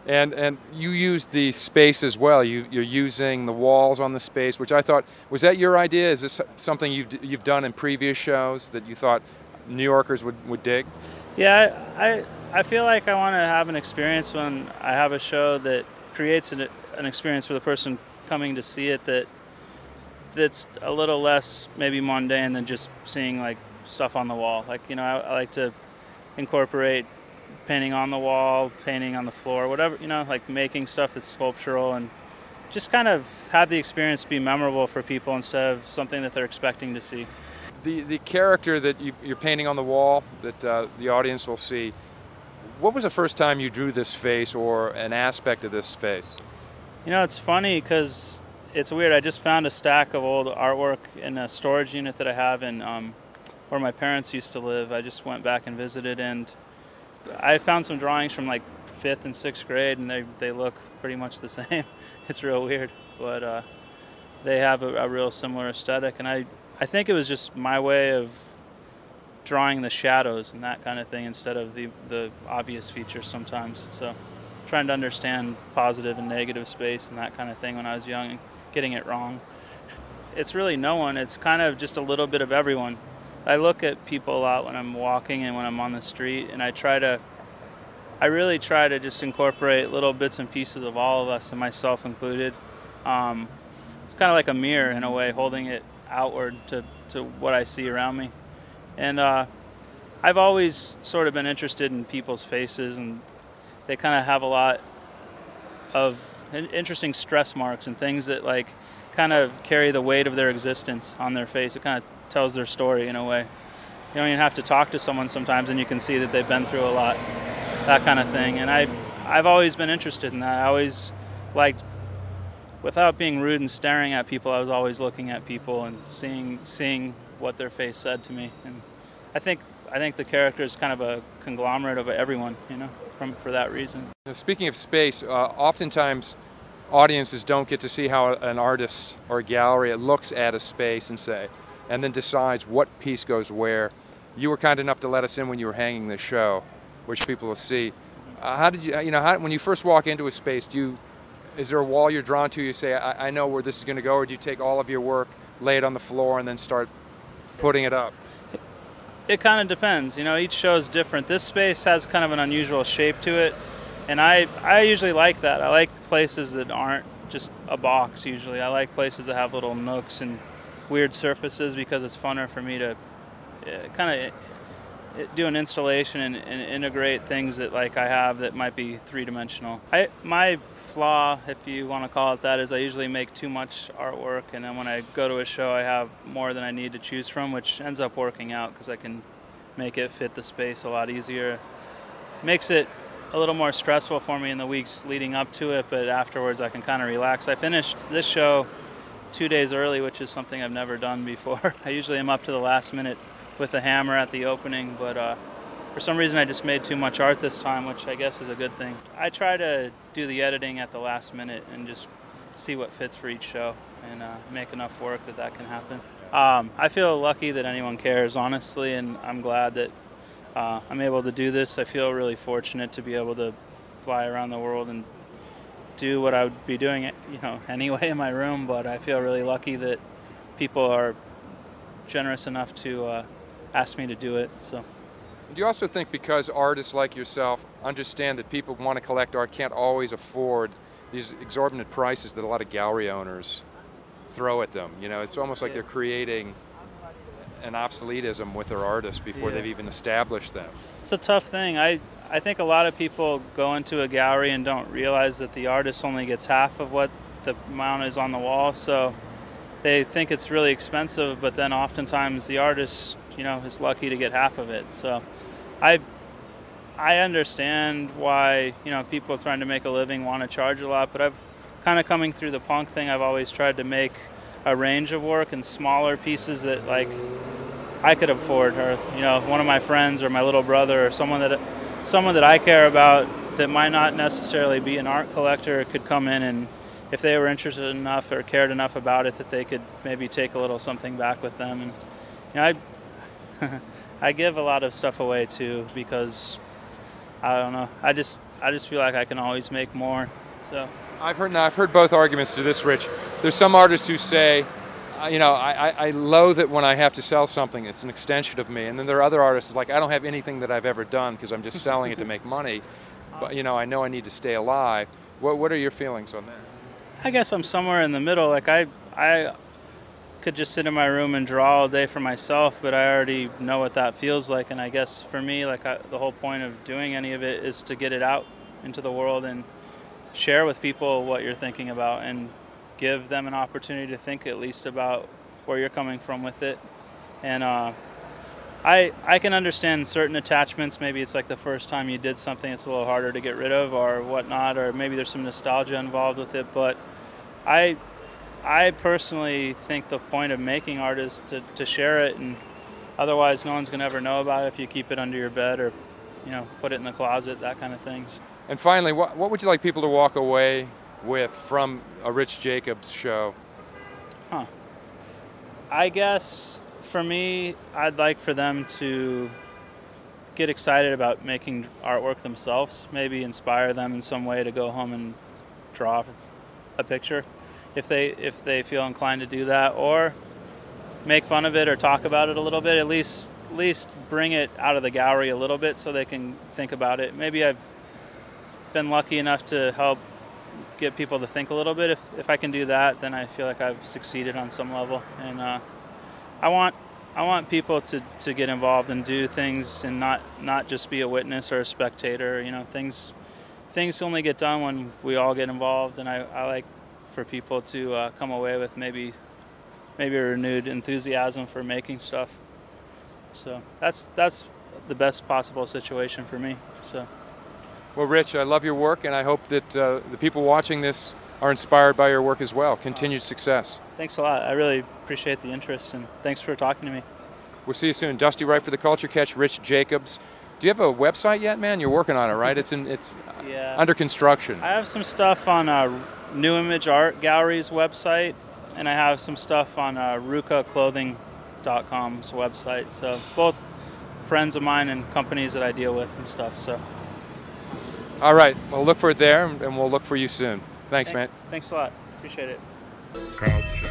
And you use the space as well. You're using the walls on the space, which I thought, was that your idea? Is this something you've done in previous shows that you thought New Yorkers would dig? Yeah, I feel like I want to have an experience when I have a show that creates an experience for the person coming to see it that's a little less maybe mundane than just seeing like stuff on the wall. Like I like to incorporate painting on the wall, painting on the floor, whatever like making stuff that's sculptural and just kind of have the experience be memorable for people instead of something that they're expecting to see. The character that you're painting on the wall that the audience will see. What was the first time you drew this face or an aspect of this face? It's funny because it's weird. I just found a stack of old artwork in a storage unit that I have in where my parents used to live. I just went back and visited, and I found some drawings from like fifth and sixth grade, and they look pretty much the same. It's real weird, but they have a real similar aesthetic, and I think it was just my way of drawing the shadows and that kind of thing instead of the obvious features sometimes. So trying to understand positive and negative space and that kind of thing when I was young and getting it wrong. It's really no one. It's kind of just a little bit of everyone. I look at people a lot when I'm walking and when I'm on the street, and I really try to just incorporate little bits and pieces of all of us, and myself included. Um, it's kind of like a mirror in a way, holding it outward to what I see around me. And I've always sort of been interested in people's faces, and they kind of have a lot of interesting stress marks and things that like kind of carry the weight of their existence on their face. It kind of tells their story in a way. You don't even have to talk to someone sometimes, and you can see that they've been through a lot, that kind of thing. And I've always been interested in that. I always liked, without being rude and staring at people, I was always looking at people and seeing what their face said to me. And I think I think the character is kind of a conglomerate of everyone, for that reason. Now, speaking of space, oftentimes audiences don't get to see how an artist or a gallery looks at a space and then decides what piece goes where. You were kind enough to let us in when you were hanging the show, which people will see. How did you, when you first walk into a space, is there a wall you're drawn to? You say, I know where this is going to go, or do you take all of your work, lay it on the floor, and then start putting it up? It kind of depends. Each show is different. This space has kind of an unusual shape to it, and I usually like that. I like places that aren't just a box usually. I like places that have little nooks and weird surfaces because it's funner for me to kind of do an installation and integrate things that like I have that might be three-dimensional. My flaw, if you want to call it that, is I usually make too much artwork, and then when I go to a show I have more than I need to choose from, which ends up working out because I can make it fit the space a lot easier. Makes it a little more stressful for me in the weeks leading up to it, but afterwards I can kind of relax. I finished this show 2 days early, which is something I've never done before. I usually am up to the last minute with a hammer at the opening, but for some reason I just made too much art this time, which I guess is a good thing. I try to do the editing at the last minute and just see what fits for each show and make enough work that can happen. I feel lucky that anyone cares, honestly, and I'm glad that I'm able to do this. I feel really fortunate to be able to fly around the world and do what I would be doing, anyway in my room, but I feel really lucky that people are generous enough to asked me to do it. So, Do you also think because artists like yourself understand that people who want to collect art can't always afford these exorbitant prices that a lot of gallery owners throw at them? It's almost like they're creating an obsoletism with their artists before they've even established them. It's a tough thing. I think a lot of people go into a gallery and don't realize that the artist only gets half of what the amount is on the wall. So they think it's really expensive, but then oftentimes the artist is lucky to get half of it. So I understand why, people trying to make a living want to charge a lot, but I've kind of coming through the punk thing, I've always tried to make a range of work in smaller pieces that like I could afford, or one of my friends or my little brother or someone that I care about that might not necessarily be an art collector could come in, and if they were interested enough or cared enough about it, that they could maybe take a little something back with them. And I I give a lot of stuff away too because I don't know. I just feel like I can always make more. So I've heard both arguments to this, Rich. There's some artists who say, I loathe it when I have to sell something. It's an extension of me. And then there are other artists like, I don't have anything that I've ever done because I'm just selling it to make money. But I know I need to stay alive. What are your feelings on that? I guess I'm somewhere in the middle. Like I could just sit in my room and draw all day for myself, but I already know what that feels like. And I guess for me, like the whole point of doing any of it is to get it out into the world and share with people what you're thinking about and give them an opportunity to think at least about where you're coming from with it. And I can understand certain attachments. Maybe it's like the first time you did something, it's a little harder to get rid of or whatnot, or maybe there's some nostalgia involved with it. But I personally think the point of making art is to share it, and otherwise no one's going to ever know about it if you keep it under your bed or put it in the closet, that kind of things. And finally, what would you like people to walk away with from a Rich Jacobs show? I guess for me, I'd like for them to get excited about making artwork themselves, maybe inspire them in some way to go home and draw a picture if they feel inclined to do that, or make fun of it or talk about it a little bit, at least bring it out of the gallery a little bit so they can think about it. Maybe I've been lucky enough to help get people to think a little bit. If I can do that, then I feel like I've succeeded on some level. And I want people to get involved and do things and not just be a witness or a spectator. Things only get done when we all get involved, and I like for people to come away with maybe a renewed enthusiasm for making stuff. So that's the best possible situation for me. So. Well, Rich, I love your work, and I hope that the people watching this are inspired by your work as well. Continued success. Thanks a lot. I really appreciate the interest, and thanks for talking to me. We'll see you soon. Dusty Wright for the Culture Catch, Rich Jacobs. Do you have a website yet, man? You're working on it, right? It's yeah. Under construction. I have some stuff on New Image Art Gallery's website, and I have some stuff on RukaClothing.com's website. So both friends of mine and companies that I deal with and stuff. So. All right. Well, look for it there, and we'll look for you soon. Thanks, man. Thanks a lot. Appreciate it. Culture.